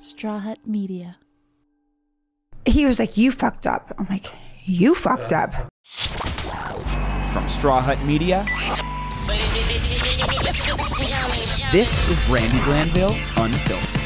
Straw Hut Media. He was like, you fucked up. I'm like, you fucked up. From Straw Hut Media, this is Brandi Glanville Unfiltered.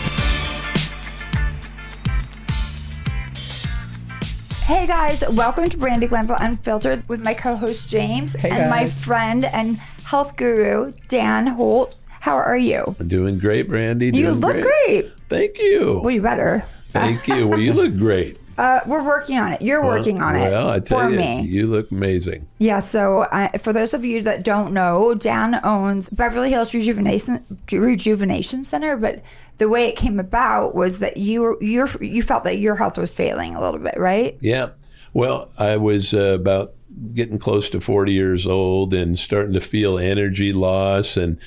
Hey guys, welcome to Brandi Glanville Unfiltered with my co-host James and my friend and health guru Dan Holtz. How are you? I'm doing great, Brandi. You look great. Thank you. Well, you better. Thank you. Well, you look great. We're working on it. You're working on it. Well, I tell for you, me. You look amazing. Yeah. So, for those of you that don't know, Dan owns Beverly Hills Rejuvenation Center. But the way it came about was that you felt that your health was failing a little bit, right? Yeah. Well, I was about getting close to 40 years old and starting to feel energy loss and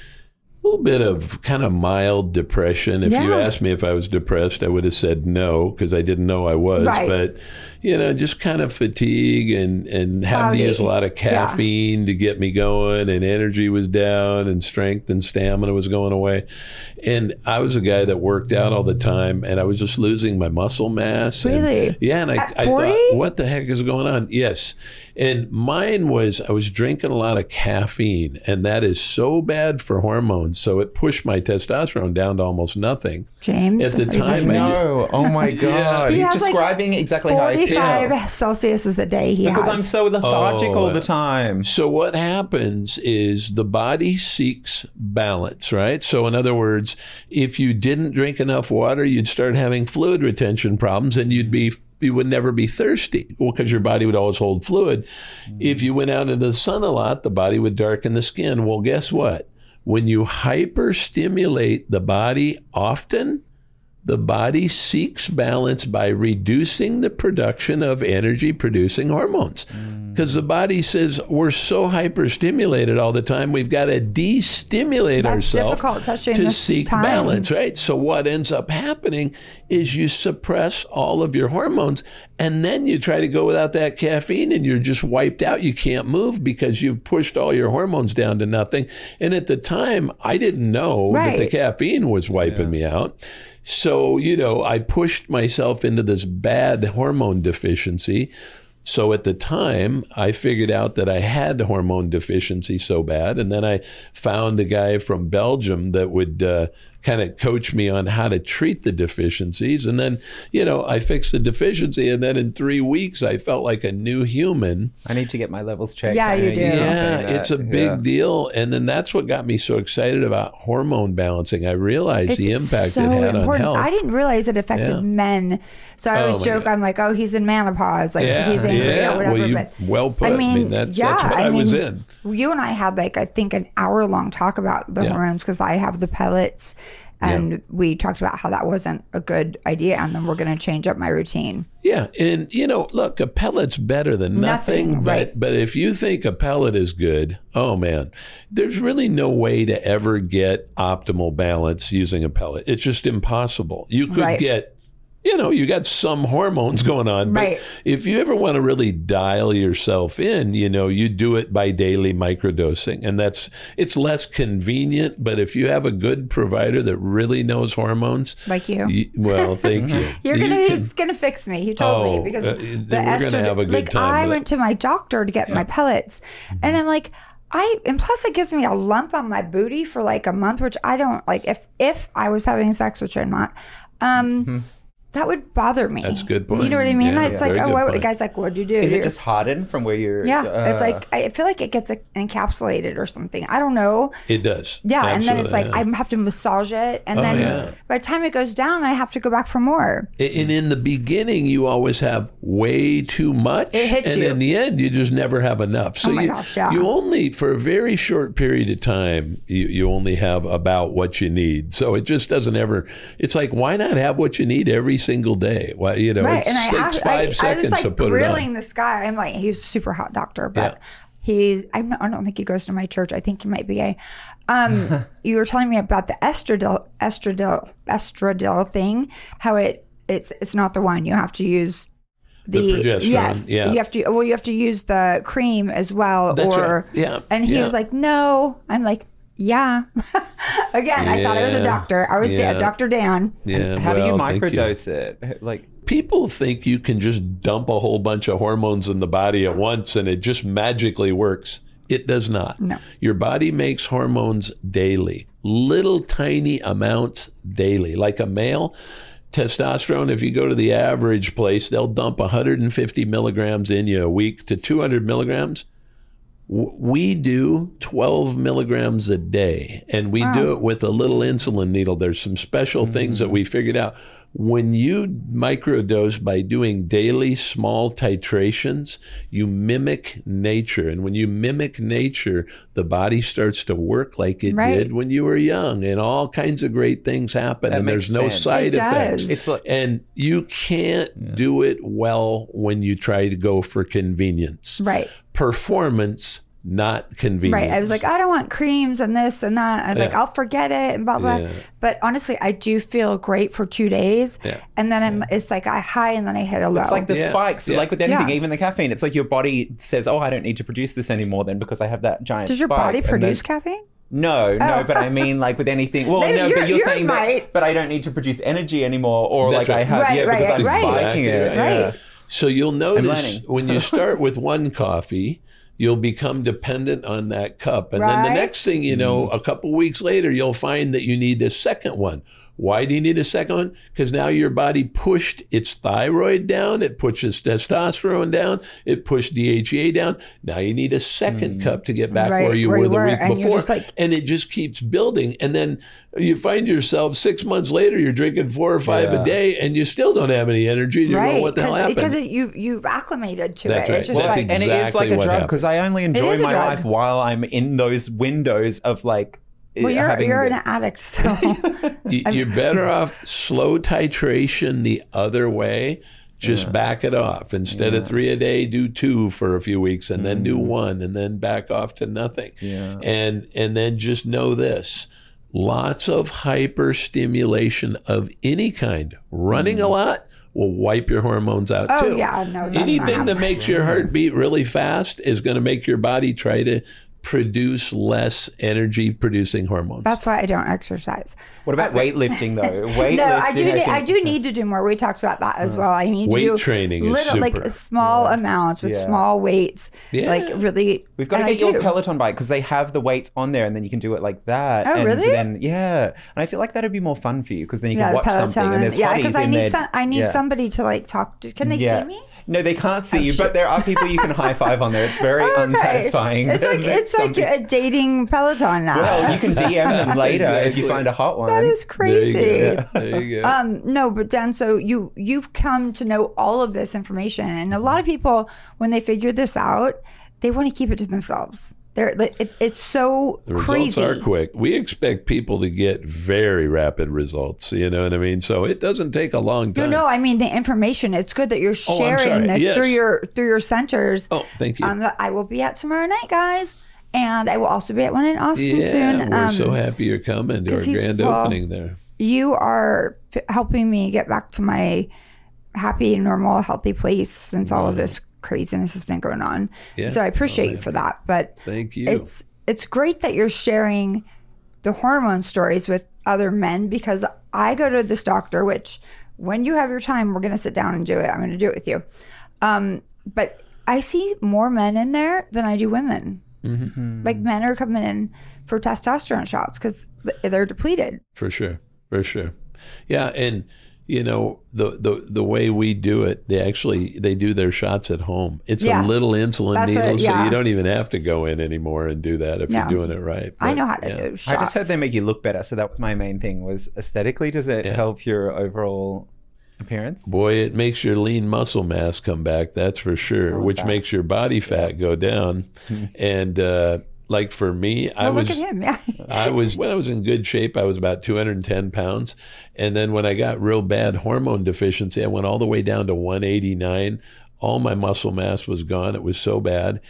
a little bit of kind of mild depression. If you asked me if I was depressed, I would have said no, because I didn't know I was. Right. But, you know, just kind of fatigue and having to use a lot of caffeine to get me going, and energy was down and strength and stamina was going away. And I was a guy that worked out all the time, and I was just losing my muscle mass. Really? And, yeah. And I thought, what the heck is going on? Yes. And mine was, I was drinking a lot of caffeine, and that is so bad for hormones. So it pushed my testosterone down to almost nothing. James? At the time, oh my God. He He's has describing like exactly how I feel. 45 Celsius is a day he because has. I'm so lethargic all the time. So what happens is the body seeks balance, right? So in other words, if you didn't drink enough water, you'd start having fluid retention problems, and you would never be thirsty. Well, because your body would always hold fluid. If you went out into the sun a lot, the body would darken the skin. Well, guess what? When you hyperstimulate the body often, the body seeks balance by reducing the production of energy-producing hormones. Because the body says, we're so hyperstimulated all the time, we've got to destimulate ourselves to seek balance, right? So what ends up happening is you suppress all of your hormones, and then you try to go without that caffeine, and you're just wiped out. You can't move because you've pushed all your hormones down to nothing. And at the time, I didn't know that the caffeine was wiping me out. So, you know, I pushed myself into this bad hormone deficiency. So at the time, I figured out that I had hormone deficiency so bad. And then I found a guy from Belgium that would kind of coach me on how to treat the deficiencies. And then, you know, I fixed the deficiency. And then in 3 weeks, I felt like a new human. I need to get my levels checked. Yeah, you do. Yeah, it's a big deal. And then that's what got me so excited about hormone balancing. I realized the impact it had on health. I didn't realize it affected men. So I always joke, I'm like, oh, he's in menopause. Like, he's angry or whatever. Well put. I mean, that's what I was in. You and I had, like, I think an hour-long talk about the hormones, because I have the pellets. And we talked about how that wasn't a good idea, and then we're going to change up my routine. Yeah, and you know, look, a pellet's better than nothing. But if you think a pellet is good, oh man, there's really no way to ever get optimal balance using a pellet. It's just impossible. You could get, you know, you got some hormones going on, but if you ever want to really dial yourself in, you know, you do it by daily microdosing, and it's less convenient. But if you have a good provider that really knows hormones, like you, well, thank you. He's gonna fix me. He told me, because the estrogen. Gonna have a good time. I went to my doctor to get my pellets, and I'm like, and plus it gives me a lump on my booty for like a month, which I don't like. If I was having sex, which I'm not, that would bother me. That's a good point. You know what I mean? Yeah, it's like, the guy's like, what'd you do? Is it just hardened from where you're... Yeah, it's like, I feel like it gets encapsulated or something. I don't know. It does. Yeah, absolutely. And then it's like, I have to massage it. And then by the time it goes down, I have to go back for more. And in the beginning, you always have way too much. It hits you. And in the end, you just never have enough. So you only, for a very short period of time, you only have about what you need. So it just doesn't ever... It's like, why not have what you need every single day? Well, you know, it takes 5 seconds to put it on. I was like grilling this guy. I'm like, he's a super hot doctor, but I don't think he goes to my church. I think he might be gay. You were telling me about the estradiol thing, how it's not the one. You have to use the progesterone. Yes, you have to use the cream as well. That's right. Yeah. And he was like, no. I'm like, Yeah. Again, I thought I was a doctor. I was Dr. Dan. Yeah. How do you thank microdose it? Like, people think you can just dump a whole bunch of hormones in the body at once and it just magically works. It does not. No. Your body makes hormones daily, little tiny amounts daily. Like a male, testosterone, if you go to the average place, they'll dump 150 milligrams in you a week to 200 milligrams. We do 12 milligrams a day, and we do it with a little insulin needle. There's some special things that we figured out. When you microdose by doing daily small titrations, you mimic nature. And when you mimic nature, the body starts to work like it did when you were young, and all kinds of great things happen. And there's no side effects. It's like, and you can't do it well when you try to go for convenience. Right. Performance, not convenience. Right. I was like, I don't want creams and this and that. And like, I'll forget it and blah, blah. Yeah. But honestly, I do feel great for 2 days. Yeah. And then it's like I high and then I hit a low. it's like the spikes, like with anything, Yeah. even the caffeine. It's like your body says, oh, I don't need to produce this anymore then because I have that giant Does your spike. body And produce then- caffeine? No, but I mean, like with anything. Well, Maybe no, but you're yours saying that, might. but I don't need to produce energy anymore, or That's like I right. have, Right, right, because I'm right. spiking it. Exactly right. Yeah. So you'll notice learning. when you start with one coffee, you'll become dependent on that cup. And then the Right. next thing you know, a couple weeks later, you'll find that you need a second one. Why do you need a second one? Because now your body pushed its thyroid down, it pushes testosterone down, it pushed DHEA down. Now you need a second cup to get back Right, where you where were you the were, week and you're before. just like- And it just keeps building. And then you find yourself 6 months later, you're drinking 4 or 5 a day, and you still don't have any energy. And you're going, what the hell happened? Because you've acclimated to That's it. right. It's just That's like, And it is like exactly a what drug because I happens. only enjoy is a my drug. life while I'm in those windows of like. well, having you're the- an addict still. You're better off slow titration the other way. Just back it off. Instead of 3 a day, do 2 for a few weeks, and then do 1, and then back off to nothing. Yeah. And then just know this: lots of hyperstimulation of any kind, running a lot, will wipe your hormones out Oh, too. yeah, no, that's anything not that makes your heart beat really fast is going to make your body try to produce less energy producing hormones. That's why I don't exercise. What about weightlifting though? Weightlifting. No, I think- do need to do more. We talked about that as well. I need Weight to do training is little, super. like small amounts with Yeah. small weights. Yeah. Like really, We've got to and get you I a do. Peloton bike because they have the weights on there, and then you can do it like that. Oh, and really? Then and I feel like that'd be more fun for you because then you Yeah, can the watch something, and there's Peloton. Yeah, hotties because I in need there. I need somebody to like talk to. Can they see me? No, they can't see you, but there are people you can high five on there. It's very Okay. unsatisfying. It's like a dating Peloton now. Well, you can DM them later if you Exactly. find a hot one. that is crazy. There you go. There you go. No, but Dan, so you've come to know all of this information, and a lot of people, when they figure this out, they want to keep it to themselves. It's so The crazy. results are quick. We expect people to get very rapid results. You know what I mean? So it doesn't take a long time. No, I mean the information. It's good that you're I'm sharing sorry. this Yes. through your centers. Oh, thank you. I will be at tomorrow night, guys, and I will also be at one in Austin yeah, soon. we're so happy you're coming to our 'cause he's- grand well, opening there. You are helping me get back to my happy, normal, healthy place since all of this craziness has been going on. Yeah. So I appreciate you for that. But Thank you. It's great that you're sharing the hormone stories with other men, because I go to this doctor, which when you have your time, we're going to sit down and do it. I'm going to do it with you. But I see more men in there than I do women. Mm-hmm. Like men are coming in for testosterone shots because they're depleted. For sure. Yeah, and you know the way we do it, they do their shots at home. It's Yeah. a little insulin That's needle, what- so yeah. you don't even have to go in anymore and do that if No. you're doing it right. I But, know how to yeah. do shots. I just heard they make you look better, so that was my main thing. Was aesthetically, does it help your overall appearance? Boy, it makes your lean muscle mass come back, that's for sure, which makes your body fat go down. And like for me, I was look at him. Yeah. when I was in good shape, I was about 210 pounds. And then when I got real bad hormone deficiency, I went all the way down to 189. All my muscle mass was gone. It was so bad.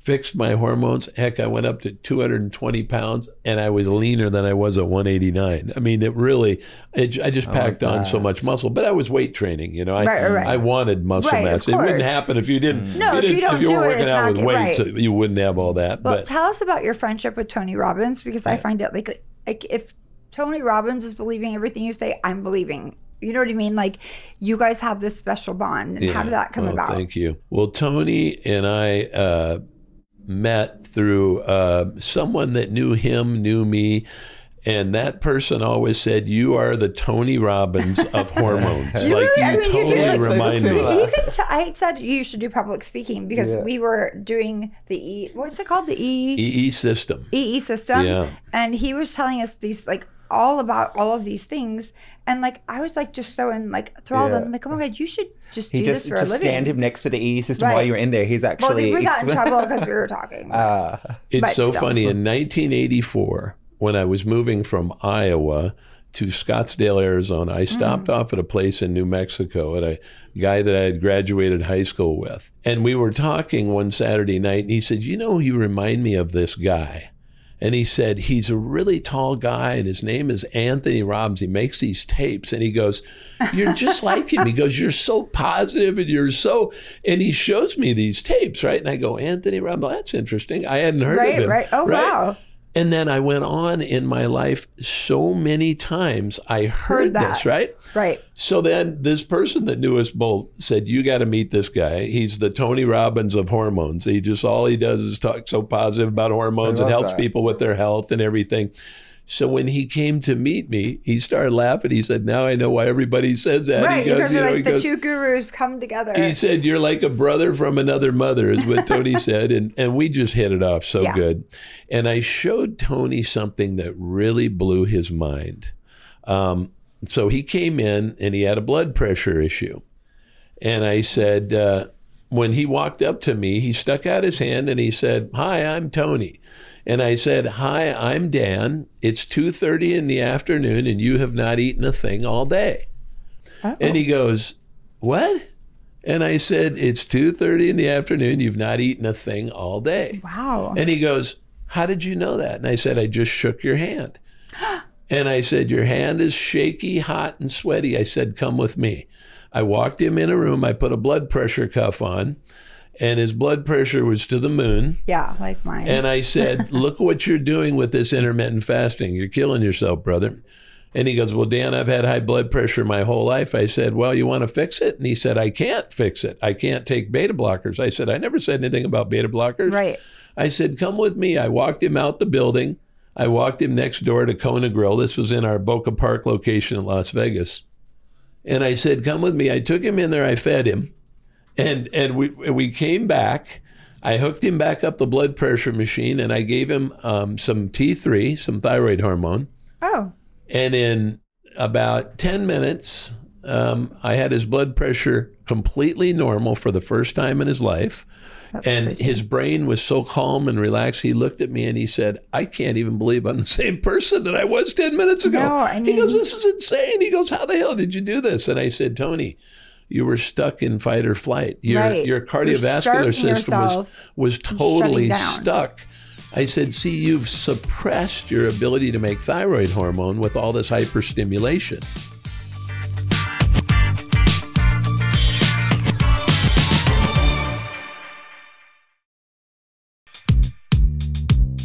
fixed my hormones. Heck, I went up to 220 pounds and I was leaner than I was at 189. I mean, I just packed on so much muscle, but I was weight training, you know. I wanted muscle mass. It wouldn't happen if you didn't. No, if you were working out with weights, you wouldn't have all that. Well, but tell us about your friendship with Tony Robbins, because I find it like if Tony Robbins is believing everything you say, I'm believing. You know what I mean? Like, you guys have this special bond. And how did that come about? Thank you. Well, Tony and I met through someone that knew him, knew me. And that person always said, "You are the Tony Robbins of hormones." Totally remind me. I said you should do public speaking because we were doing what's it called? The EE system. EE system. Yeah. And he was telling us these, like, all about all of these things. And, like, I was, like, just so enthralled. I'm like, oh my God, you should just do this for a living. Stand him next to the EE system while you were in there. He's actually... Well, we got in trouble because we were talking. It's so funny. In 1984... when I was moving from Iowa to Scottsdale, Arizona, I stopped off at a place in New Mexico at a guy that I had graduated high school with. And we were talking one Saturday night, and he said, "You know, you remind me of this guy." And he said, "He's a really tall guy, and his name is Anthony Robbins. He makes these tapes." And he goes, "You're just like him." He goes, "You're so positive, and you're so..." And he shows me these tapes, right? And I go, "Anthony Robbins, well, that's interesting. I hadn't heard of him." Right. Oh, wow. And then I went on in my life so many times I heard this, right? Right. So then this person that knew us both said, "You got to meet this guy. He's the Tony Robbins of hormones. All he does is talk so positive about hormones and helps people with their health and everything." So when he came to meet me, he started laughing. He said, "Now I know why everybody says that." Right, he goes, because the two gurus come together. He said, "You're like a brother from another mother," is what Tony said. And we just hit it off so good. And I showed Tony something that really blew his mind. So he came in and he had a blood pressure issue. And I said, when he walked up to me, he stuck out his hand and he said, "Hi, I'm Tony." And I said, "Hi, I'm Dan. It's 2:30 in the afternoon and you have not eaten a thing all day." Uh-oh. And he goes, "What?" And I said, "It's 2:30 in the afternoon. You've not eaten a thing all day." Wow. And he goes, "How did you know that?" And I said, "I just shook your hand." And I said, "Your hand is shaky, hot, and sweaty." I said, "Come with me." I walked him in a room. I put a blood pressure cuff on. And his blood pressure was to the moon. Yeah, like mine. And I said, "Look what you're doing with this intermittent fasting. You're killing yourself, brother." And he goes, "Well, Dan, I've had high blood pressure my whole life." I said, "Well, you want to fix it?" And he said, "I can't fix it. I can't take beta blockers." I said, "I never said anything about beta blockers." Right. I said, "Come with me." I walked him out the building. I walked him next door to Kona Grill. This was in our Boca Park location in Las Vegas. And I said, "Come with me." I took him in there. I fed him. And we came back. I hooked him back up the blood pressure machine, and I gave him some T3, some thyroid hormone. Oh. And in about 10 minutes, I had his blood pressure completely normal for the first time in his life. That's crazy. His brain was so calm and relaxed. He looked at me and he said, "I can't even believe I'm the same person that I was 10 minutes ago." No, I mean, he goes, "This is insane." He goes, "How the hell did you do this?" And I said, "Tony, you were stuck in fight or flight. Your cardiovascular system was totally stuck." I said, "See, you've suppressed your ability to make thyroid hormone with all this hyperstimulation."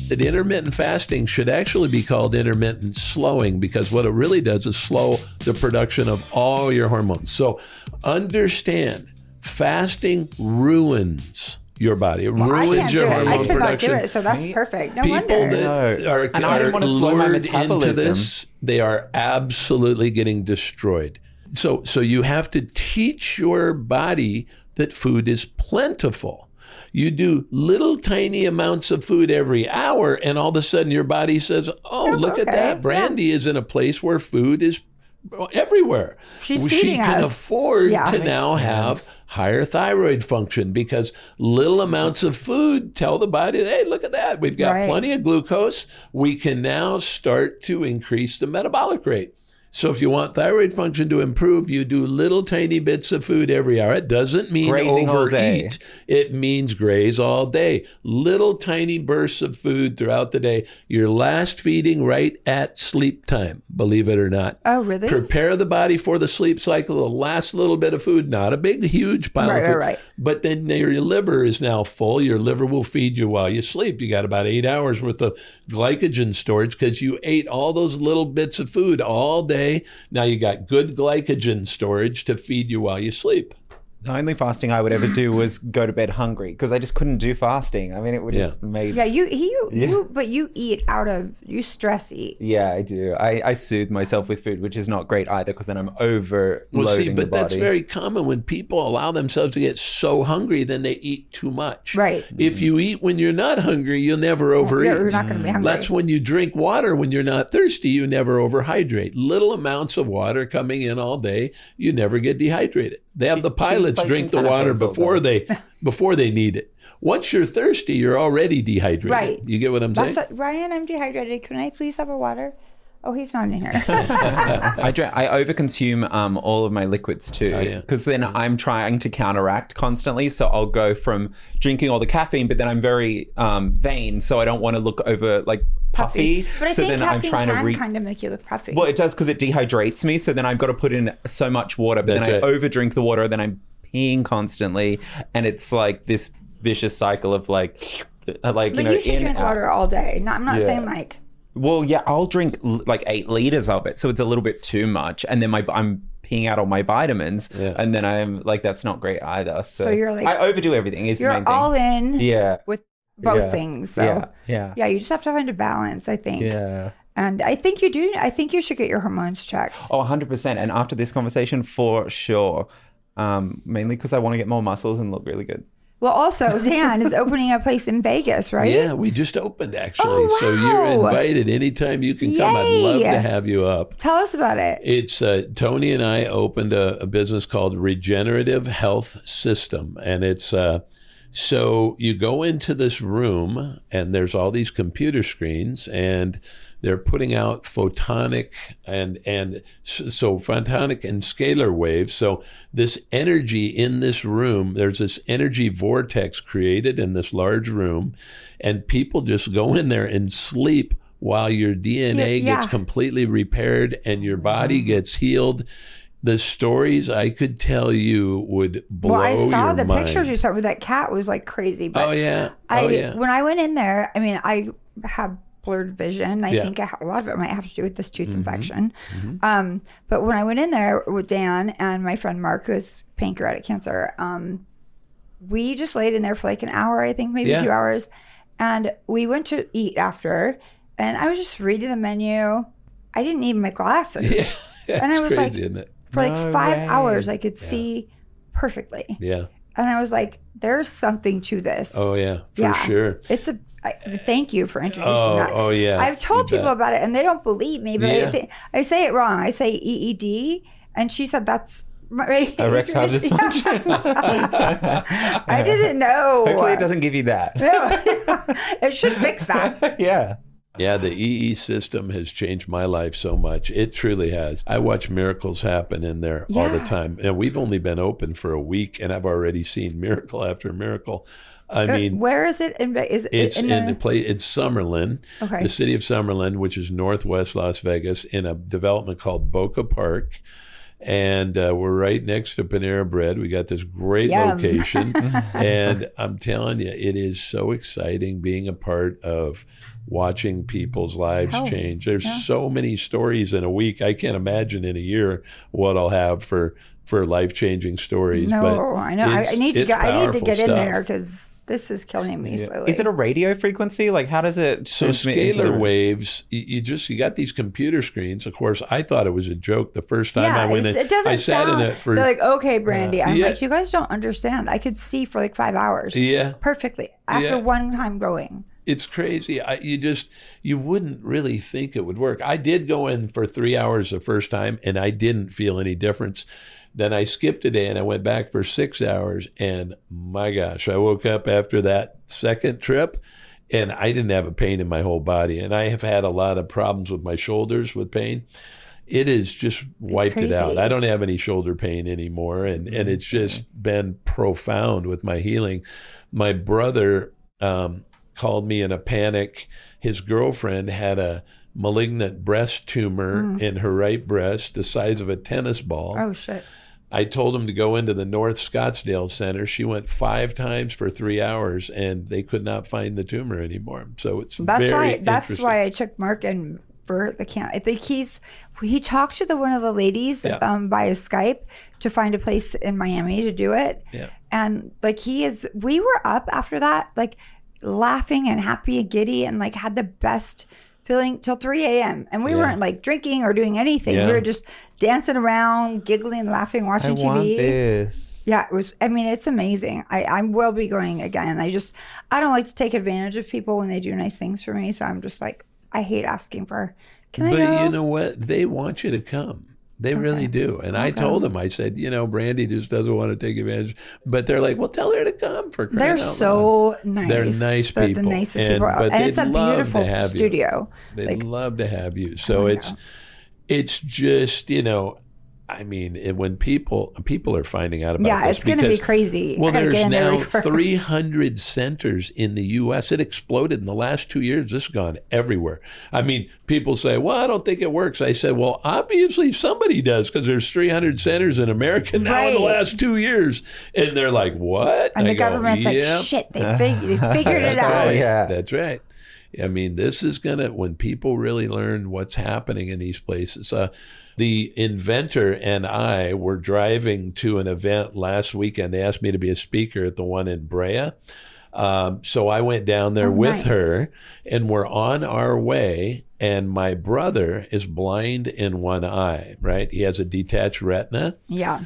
That intermittent fasting should actually be called intermittent slowing, because what it really does is slow the production of all your hormones. So understand, fasting ruins your body. It ruins your hormone production. I could not do it, so that's perfect. No wonder. People that are lured into this, they are absolutely getting destroyed. So you have to teach your body that food is plentiful. You do little tiny amounts of food every hour, and all of a sudden your body says, "Oh, look at that. Brandi is in a place where food is everywhere." She can afford to now have higher thyroid function, because little amounts of food tell the body, "Hey, look at that. We've got plenty of glucose. We can now start to increase the metabolic rate." So if you want thyroid function to improve, you do little tiny bits of food every hour. It doesn't mean Grazing all day. overeat. It means graze all day. Little tiny bursts of food throughout the day. Your last feeding right at sleep time, believe it or not. Oh, really? Prepare the body for the sleep cycle. The last little bit of food, not a big, huge pile of food. Right. But then your liver is now full. Your liver will feed you while you sleep. You got about 8 hours worth of glycogen storage because you ate all those little bits of food all day. Now you got good glycogen storage to feed you while you sleep. The only fasting I would ever do was go to bed hungry because I just couldn't do fasting. I mean, it would just made... Yeah, but you eat out of, you stress eat. Yeah, I do. I soothe myself with food, which is not great either because then I'm overloading the body. But that's very common. When people allow themselves to get so hungry, then they eat too much. Right. If you eat when you're not hungry, you'll never overeat. You're not going to be hungry. That's when you drink water when you're not thirsty, you never overhydrate. Little amounts of water coming in all day, you never get dehydrated. They have the pilots drink the water before they need it. Once you're thirsty, you're already dehydrated. Right. You get what I'm saying? Ryan, I'm dehydrated. Can I please have a water? Oh, he's not in here. I overconsume all of my liquids too, because then I'm trying to counteract constantly. So I'll go from drinking all the caffeine, but then I'm very vain, so I don't want to look over like puffy. But I so think then caffeine I'm trying can to kind of make you look puffy. Well, it does because it dehydrates me. So then I've got to put in so much water, but then I overdrink the water, then I'm peeing constantly, and it's like this vicious cycle of like but you should drink water all day. I'm not saying like. Well, yeah, I'll drink like 8 liters of it, so it's a little bit too much, and then I'm peeing out all my vitamins, and then I'm like, that's not great either. So you're like, I overdo everything. Is the main thing. You're all in. Yeah. With both things. So yeah. You just have to find a balance, I think. Yeah. And I think you do. I think you should get your hormones checked. Oh, 100%. And after this conversation, for sure. Mainly because I want to get more muscles and look really good. Well, also, Dan is opening a place in Vegas, right? Yeah, we just opened, actually. Oh, wow. So you're invited anytime you can come. I'd love to have you up. Tell us about it. It's Tony and I opened a business called Regenerative Health System. And it's so you go into this room and there's all these computer screens and they're putting out photonic and photonic and scalar waves. So this energy in this room, there's this energy vortex created in this large room, and people just go in there and sleep while your DNA gets completely repaired and your body gets healed. The stories I could tell you would blow your mind. Well, I saw the pictures you sent with that cat was like crazy. But when I went in there, I mean, I have blurred vision. I think a lot of it might have to do with this tooth infection. But when I went in there with Dan and my friend Mark, who has pancreatic cancer, we just laid in there for like an hour, I think, maybe 2 hours. And we went to eat after, and I was just reading the menu. I didn't need my glasses. And I was crazy, like, isn't it? For like 5 hours, I could see perfectly. Yeah. And I was like, there's something to this. Oh, yeah, for sure. It's thank you for introducing that. Oh, yeah. I've told people about it and they don't believe me, but I say it wrong. I say EED, and she said that's erectile dysfunction. I didn't know. Hopefully it doesn't give you that. It should fix that. Yeah, the EE system has changed my life so much. It truly has. I watch miracles happen in there all the time. And we've only been open for a week, and I've already seen miracle after miracle. I mean, where is it? It's in the place. It's Summerlin, the city of Summerlin, which is northwest Las Vegas, in a development called Boca Park. And we're right next to Panera Bread. We got this great location. And I'm telling you, it is so exciting being a part of watching people's lives change. There's so many stories in a week. I can't imagine in a year what I'll have for life-changing stories. No, but I know. I need to get in there because this is killing me slowly. Is it a radio frequency? Like, how does it? So scalar waves, you got these computer screens. Of course, I thought it was a joke the first time I went in. It doesn't sat in it for. They're like, okay, Brandi. I'm like, you guys don't understand. I could see for like 5 hours. Perfectly after one time going. It's crazy. You wouldn't really think it would work. I did go in for 3 hours the first time, and I didn't feel any difference. Then I skipped a day and I went back for 6 hours, and my gosh, I woke up after that second trip and I didn't have a pain in my whole body. And I have had a lot of problems with my shoulders with pain. it has just wiped it out. crazy. I don't have any shoulder pain anymore. And it's just been profound with my healing. My brother called me in a panic. His girlfriend had a malignant breast tumor in her right breast, the size of a tennis ball. Oh, shit. I told him to go into the North Scottsdale Center. She went 5 times for 3 hours, and they could not find the tumor anymore. So it's very interesting. That's why I took Mark and Bert. I think he talked to one of the ladies via Skype to find a place in Miami to do it. Yeah. And like we were up after that, like laughing and happy and giddy, and like had the best feeling till 3 a.m. And we weren't like drinking or doing anything. Yeah. We were just dancing around, giggling, laughing, watching TV. Want this. Yeah, it was. I mean, it's amazing. I will be going again. I don't like to take advantage of people when they do nice things for me. So I'm just like, I hate asking for. Can I go? But you know what? They want you to come. They really do. And I told them, I said, Brandi just doesn't want to take advantage. But they're like, well, tell her to come for crying out loud. They're so nice. They're nice people. They're the nicest people. But And it's a beautiful studio. They'd love to have you. So it's just, I mean, when people are finding out about this. It's going to be crazy. Well, there's now 300 centers in the U.S. It exploded in the last 2 years. This has gone everywhere. I mean, people say, well, I don't think it works. I said, well, obviously somebody does, because there's 300 centers in America now in the last 2 years. And they're like, what? And the government's like, shit, they figured it out. Right. Yeah. That's right. I mean, this is going to, when people really learn what's happening in these places. The inventor and I were driving to an event last weekend. They asked me to be a speaker at the one in Brea. So I went down there with her, and we're on our way. And my brother is blind in one eye, right? He has a detached retina. Yeah.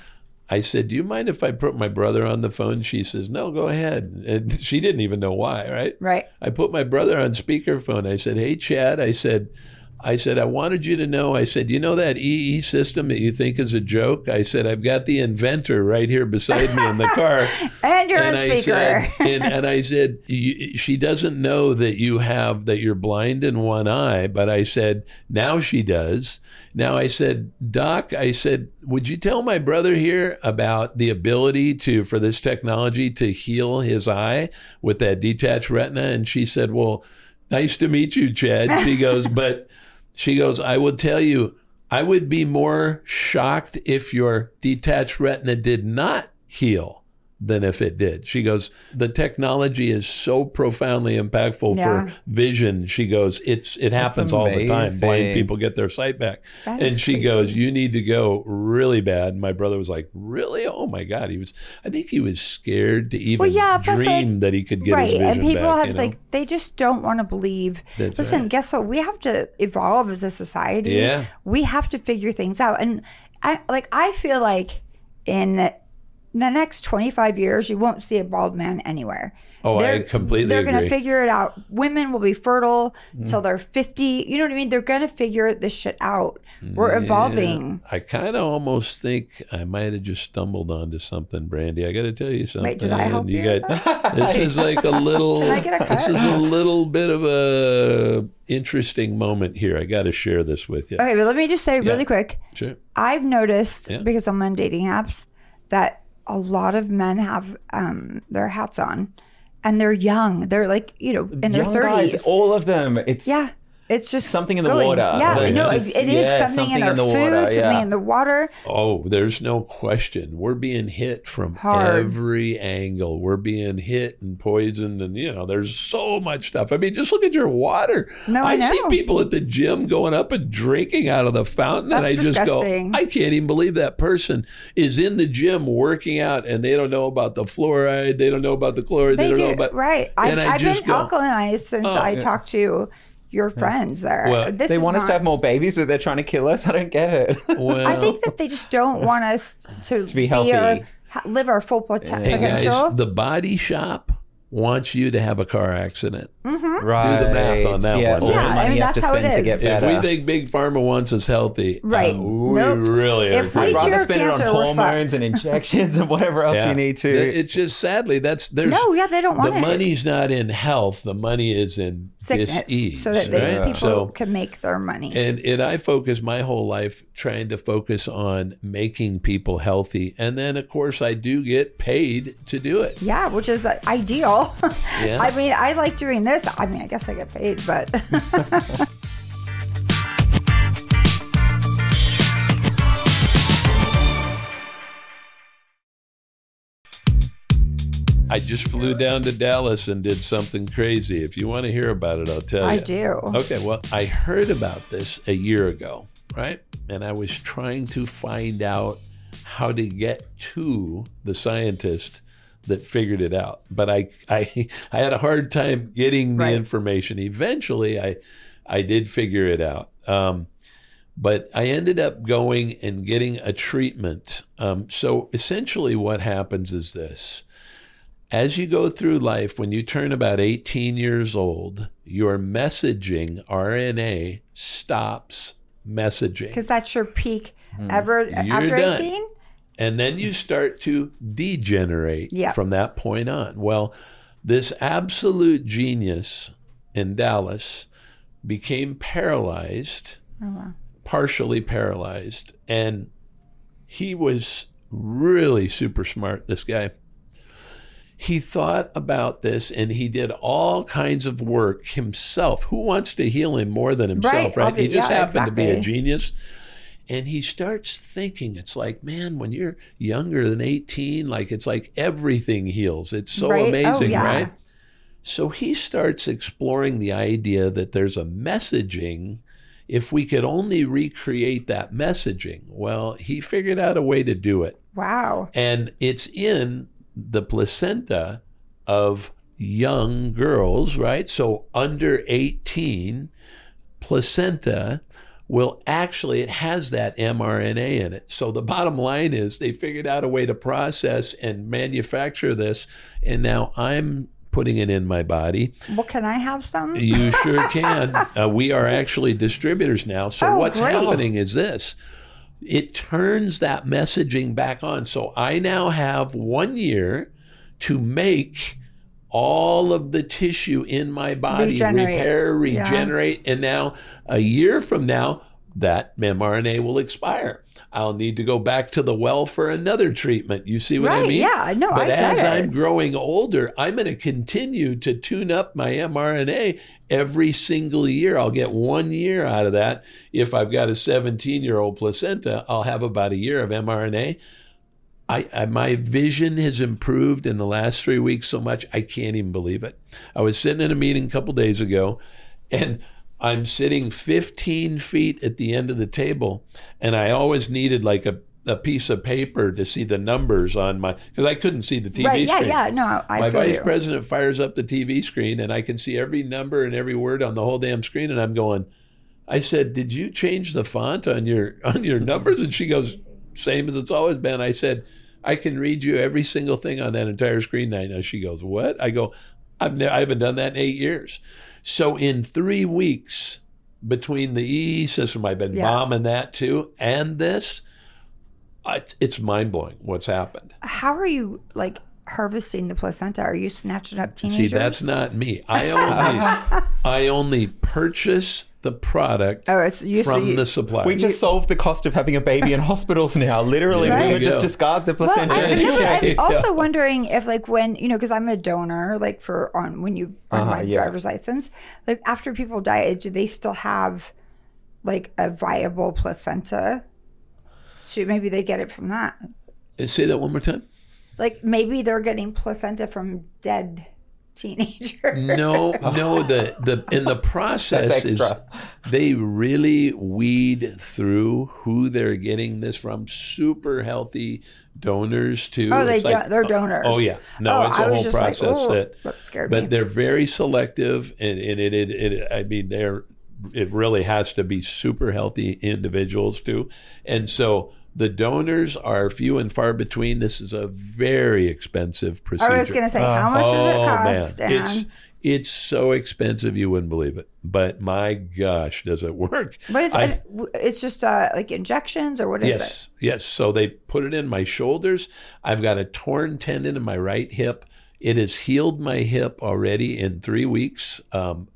I said, do you mind if I put my brother on the phone? She says, no, go ahead. And she didn't even know why, right? Right. I put my brother on speakerphone. I said, hey, Chad, I said, I wanted you to know, I said, you know that EE system that you think is a joke? I said, I've got the inventor right here beside me in the car. And you're a speaker. And I said, she doesn't know that you're blind in one eye, but I said, now she does. Now I said, Doc, I said, would you tell my brother here about the ability for this technology to heal his eye with that detached retina? And she said, well, nice to meet you, Chad. She goes, I will tell you, I would be more shocked if your detached retina did not heal than if it did. She goes, the technology is so profoundly impactful for vision. She goes, it happens all the time. Blind people get their sight back. And she goes, you need to go really bad. And my brother was like, really? Oh my God. I think he was scared to even dream that he could get his vision back. And people have they just don't want to believe. Listen, guess what? We have to evolve as a society. Yeah. We have to figure things out. And I feel like in the next 25 years, you won't see a bald man anywhere. Oh, I completely agree. They're going to figure it out. Women will be fertile till they're 50. You know what I mean? They're going to figure this shit out. We're evolving. I kind of almost think I might have just stumbled onto something, Brandi. I got to tell you something. Wait, did I help you? This is like a little. Can I get a cut? This is a little bit of a interesting moment here. I got to share this with you. Okay, but let me just say really quick. Sure. I've noticed because I'm on dating apps that a lot of men have their hats on, and they're young. They're like, in their 30s. Guys, all of them. It's just something in the water. Yeah, it is something in our food, something in the water. Oh, there's no question. We're being hit from every angle. We're being hit and poisoned, and there's so much stuff. I mean, just look at your water. No, I know. see people at the gym going up and drinking out of the fountain, That's and I disgusting. just go, I can't even believe that person is in the gym working out, and they don't know about the fluoride, they don't know about the chloride, they don't know about I've been alkalized since I talked to your friends there. Well, they want us to have more babies, but they're trying to kill us. I don't get it. Well, I think that they just don't want us to be healthy, live our full potential. Hey guys, the Body Shop wants you to have a car accident. Right. Do the math on that one. All the Yeah, money I mean, you have that's to how it spend to is. get If better. we think Big Pharma wants us healthy, Right. we Nope. really are If we crazy. I'd rather cure spend it on cancer, we're hormones fucked. and injections and whatever else you need to. It's just sadly there's No, yeah, they don't want the it. money's not in health. The money is in Sickness, dis-ease, so that right? people can make their money. And I focus my whole life trying to focus on making people healthy. And then, of course, I do get paid to do it. Yeah, which is ideal. Yeah. I mean, I like doing this. I mean, I guess I get paid, but I just flew down to Dallas and did something crazy. If you want to hear about it, I'll tell you. I do. Okay, well, I heard about this a year ago, right? And I was trying to find out how to get to the scientist that figured it out. But I had a hard time getting the information. Eventually, I did figure it out. But I ended up going and getting a treatment. So essentially what happens is this. As you go through life, when you turn about 18 years old, your messaging, RNA, stops messaging. because that's your peak after done. 18. And then you start to degenerate from that point on. Well, this absolute genius in Dallas became paralyzed, partially paralyzed. And he was really super smart, this guy. He thought about this and he did all kinds of work himself. Who wants to heal him more than himself, right? He just happened to be a genius. And he starts thinking, it's like, man, when you're younger than 18, like it's like everything heals. It's so amazing, right? So he starts exploring the idea that there's a messaging. If we could only recreate that messaging, well, he figured out a way to do it. Wow. And it's in the placenta of young girls, right? So under 18, placenta will actually, it has that mRNA in it. So the bottom line is they figured out a way to process and manufacture this. And now I'm putting it in my body. Well, can I have some? You sure can. We are actually distributors now. So what's happening is this. It turns that messaging back on. So I now have 1 year to make all of the tissue in my body repair, regenerate. And now a year from now, that mRNA will expire. I'll need to go back to the well for another treatment. You see what I mean? Yeah, no, but I get as it. I'm growing older, I'm going to continue to tune up my mRNA every single year. I'll get 1 year out of that. If I've got a 17-year-old placenta, I'll have about a year of mRNA. My vision has improved in the last 3 weeks so much, I can't even believe it. I was sitting in a meeting a couple days ago, and I'm sitting 15 feet at the end of the table, and I always needed like a piece of paper to see the numbers on my, because I couldn't see the TV screen. No, my vice president fires up the TV screen, and I can see every number and every word on the whole damn screen, and I'm going, I said, did you change the font on your numbers? And she goes, same as it's always been. I said, I can read you every single thing on that entire screen now. She goes, what? I go, I haven't done that in 8 years. So in 3 weeks, between the EE system, I've been bombing that too, and this, it's mind-blowing what's happened. How are you like harvesting the placenta? Are you snatching up teenagers? See, that's not me. I only purchase the product from the supplier. We just solved the cost of having a baby in hospitals now. Literally, we would just discard the placenta. Well, I'm also wondering if, like, when, because I'm a donor, like when you on my driver's license, like after people die, do they still have like a viable placenta? So maybe they get it from that. Say that one more time. Like maybe they're getting placenta from dead teenager. No, in the process is they really weed through who they're getting this from. Super healthy donors too. Oh, they're donors. Oh yeah, no, it's a whole process that scared me. But they're very selective, and it really has to be super healthy individuals too, and so. The donors are few and far between. This is a very expensive procedure. I was going to say, how much does it cost? Man. It's so expensive you wouldn't believe it. But my gosh, does it work? But it's just like injections, or what is it? Yes. So they put it in my shoulders. I've got a torn tendon in my right hip. It has healed my hip already in 3 weeks. I'm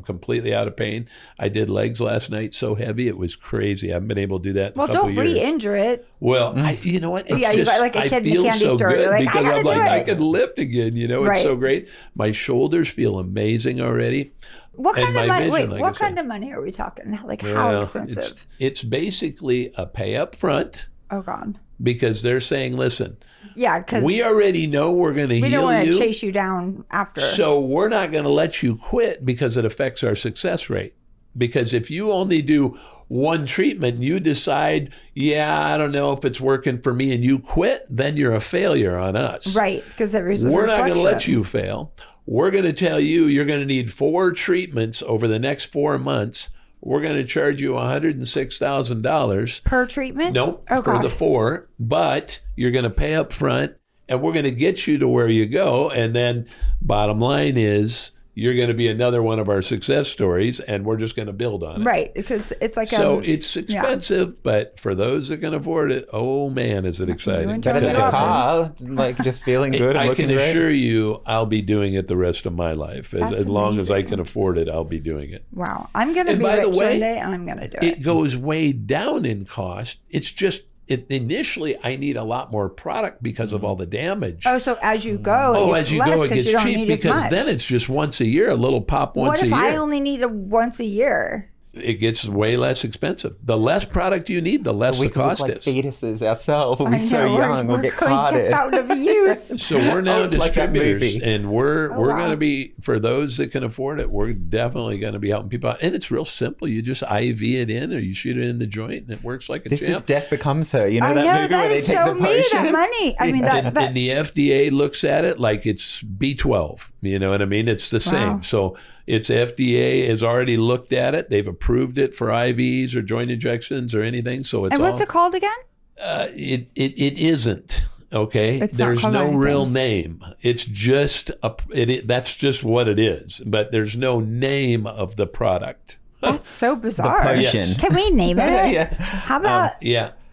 completely out of pain. I did legs last night so heavy it was crazy. I haven't been able to do that in a couple years. Well, don't re-injure it. Well, you know what? You got like a kid in the candy store. Good like, because I'm like, I could lift again. It's so great. My shoulders feel amazing already. What kind of money? What kind of money are we talking? Like how expensive? It's basically a pay up front. Oh God. Because they're saying, listen. Yeah, because we already know we're going to heal you. We don't want to chase you down after. So we're not going to let you quit because it affects our success rate. Because if you only do one treatment, you decide, I don't know if it's working for me, and you quit, then you're a failure on us. Right, because we're not going to let you fail. We're going to tell you you're going to need 4 treatments over the next 4 months. We're going to charge you $106,000 per treatment. Nope, for the 4, but you're going to pay up front, and we're going to get you to where you go. And then, bottom line is, you're going to be another one of our success stories, and we're just going to build on it. Right, because it's like it's expensive, but for those that can afford it, oh man, is it exciting! Better than a car, like just feeling good. And I can assure you, I'll be doing it the rest of my life. As long as I can afford it, I'll be doing it. Wow, I'm going to be rich one day, and I'm going to do it. It goes way down in cost. It's just. Initially, I need a lot more product because of all the damage. Oh, so as you go, it gets cheap because then it's just once a year, a little pop once a year. What if I only need it once a year? It gets way less expensive. The less product you need, the less the cost is. We look like fetuses ourselves. We'll be so young. We'll get carded. Out of youth. So we're now distributors, and we're going to be, for those that can afford it, we're definitely going to be helping people out. And it's real simple. You just IV it in, or you shoot it in the joint, and it works like a champ. This is Death Becomes Her. You know that movie where they take the potion? That money. I mean, and the FDA looks at it like it's B12. You know what I mean? It's the same. So it's FDA has already looked at it. They've approved it for IVs or joint injections or anything. So it's what's it called again? It isn't. Okay, there's no real name. It's just that's just what it is. But there's no name of the product. That's so bizarre. The potion. Yes. Can we name it? How about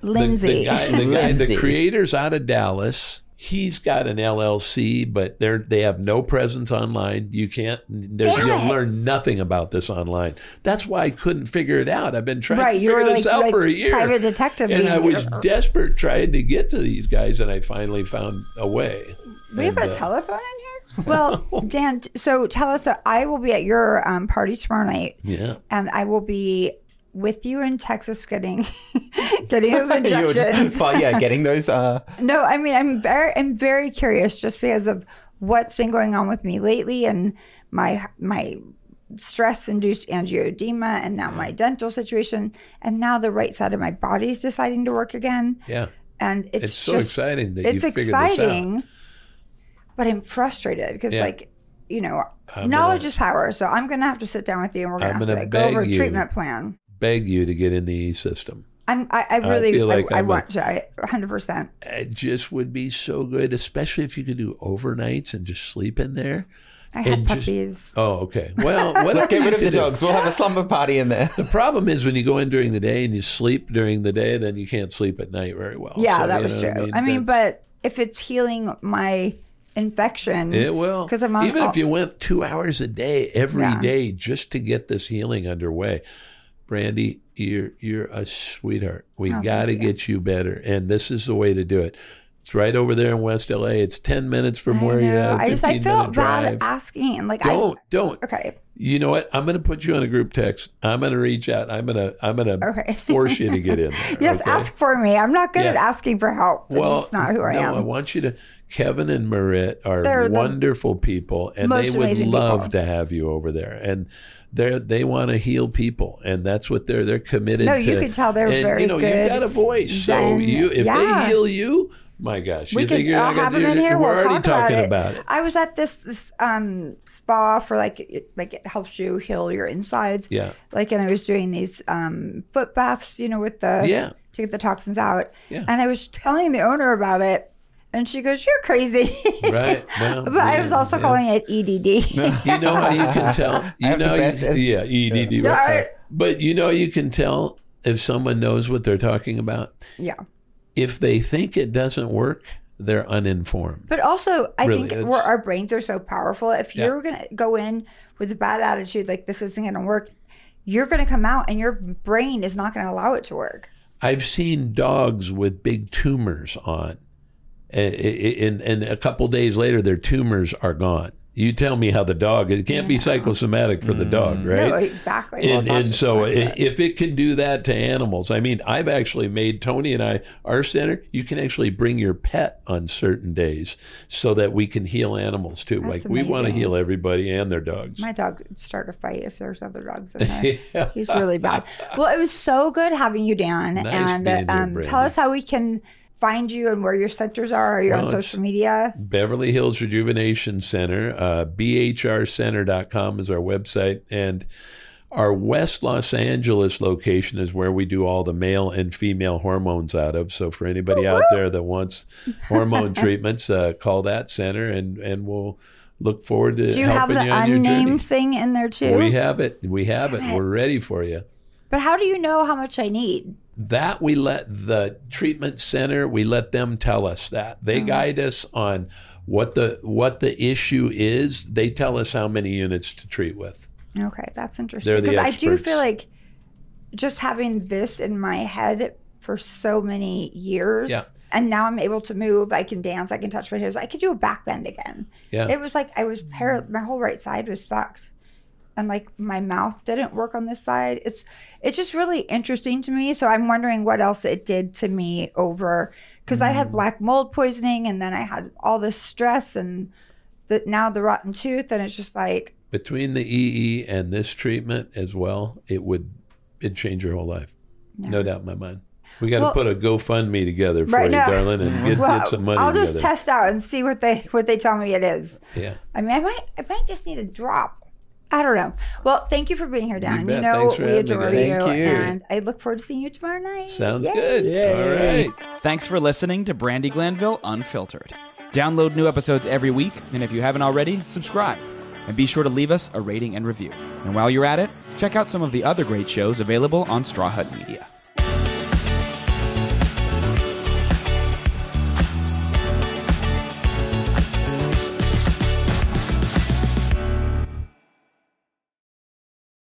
Lindsay? The creator's out of Dallas. He's got an LLC, but they have no presence online. You'll learn nothing about this online. That's why I couldn't figure it out. I've been trying to figure this out for a year. Private detective. And I was desperate trying to get to these guys, and I finally found a way. We have a telephone in here? Well, Dan, so tell us, I will be at your party tomorrow night. Yeah. And I will be with you in Texas getting those injections. Getting those. No, I mean, I'm very curious just because of what's been going on with me lately and my stress-induced angioedema and now my dental situation and now the right side of my body is deciding to work again. Yeah. And it's so exciting that you figured this out. But I'm frustrated because knowledge is power. So I'm going to have to sit down with you and we're going to have to go over a treatment plan. Beg you to get in the E-system. I want to 100%. It just would be so good, especially if you could do overnights and just sleep in there. I had puppies. Oh, okay. Well, let's get rid of the dogs. We'll have a slumber party in there. The problem is when you go in during the day and you sleep during the day, then you can't sleep at night very well. Yeah, that was true. I mean, but if it's healing my infection, it will. Because if you went 2 hours a day every day just to get this healing underway. Brandi, you're a sweetheart. We got to get you better, and this is the way to do it. It's right over there in West LA. It's 10 minutes from where you have. I felt bad asking. Don't. Okay. You know what? I'm going to put you on a group text. I'm going to reach out. I'm going to force you to get in there. Yes, ask for me. I'm not good at asking for help. That's just not who I am. I want you to. Kevin and Marit are wonderful people, and they would love to have you over there. And they want to heal people, and that's what they're committed to. No, you can tell they're very good. You've got a voice, so if they heal you. My gosh, you think you're not going to do it? We're already talking about it. I was at this spa for it helps you heal your insides. Yeah. And I was doing these foot baths, with to get the toxins out. Yeah. And I was telling the owner about it. And she goes, "You're crazy." Right. Well, but I was also calling it EDD. You know how you can tell? EDD. Right. But you can tell if someone knows what they're talking about. Yeah. If they think it doesn't work, they're uninformed. But also, I Really, think our brains are so powerful. If Yeah. you're going to go in with a bad attitude, like this isn't going to work, you're going to come out and your brain is not going to allow it to work. I've seen dogs with big tumors on, and a couple days later, their tumors are gone. You tell me how the dog, it can't be psychosomatic for the dog, right? No, exactly. And so if it can do that to animals, I mean, I've actually made, Tony and I, our center, you can actually bring your pet on certain days so that we can heal animals too. That's like we want to amazing. heal everybody and their dogs. My dog would start a fight if there's other dogs in there. He's really bad. Well, it was so good having you, Dan. Nice and being there, tell Brandi. us how we can find you and where your centers are. Are you on social media? Beverly Hills Rejuvenation Center, bhrcenter.com is our website. And our West Los Angeles location is where we do all the male and female hormones out of. So for anybody out there that wants hormone treatments, call that center and we'll look forward to Do you have helping the you on your journey. unnamed thing in there too? We have it. We're ready for you. But how do you know how much I need? That we let the treatment center, we let them tell us that. They guide us on what the issue is. They tell us how many units to treat with. Okay, that's interesting. They're the Because I do experts. feel like just having this in my head for so many years, and now I'm able to move, I can dance, I can touch my toes, I could do a back bend again. Yeah. It was like I was my whole right side was fucked. And like my mouth didn't work on this side. It's just really interesting to me. So I'm wondering what else it did to me over, because I had black mold poisoning and then I had all this stress and now the rotten tooth, and it's just like. Between the EE and this treatment as well, it'd change your whole life. No doubt in my mind. We got to put a GoFundMe together for you, darling, and get some money I'll together. just test out and see what they tell me it is. Yeah. I mean, I might just need a drop. I don't know. Well, thank you for being here, Dan. bet. Thanks for we having me, adore guys. you, Thank you. and I look forward to seeing you tomorrow night. Sounds Yay. good. All right. Thanks for listening to Brandi Glanville Unfiltered. Download new episodes every week, and if you haven't already, subscribe. And be sure to leave us a rating and review. And while you're at it, check out some of the other great shows available on Straw Hut Media.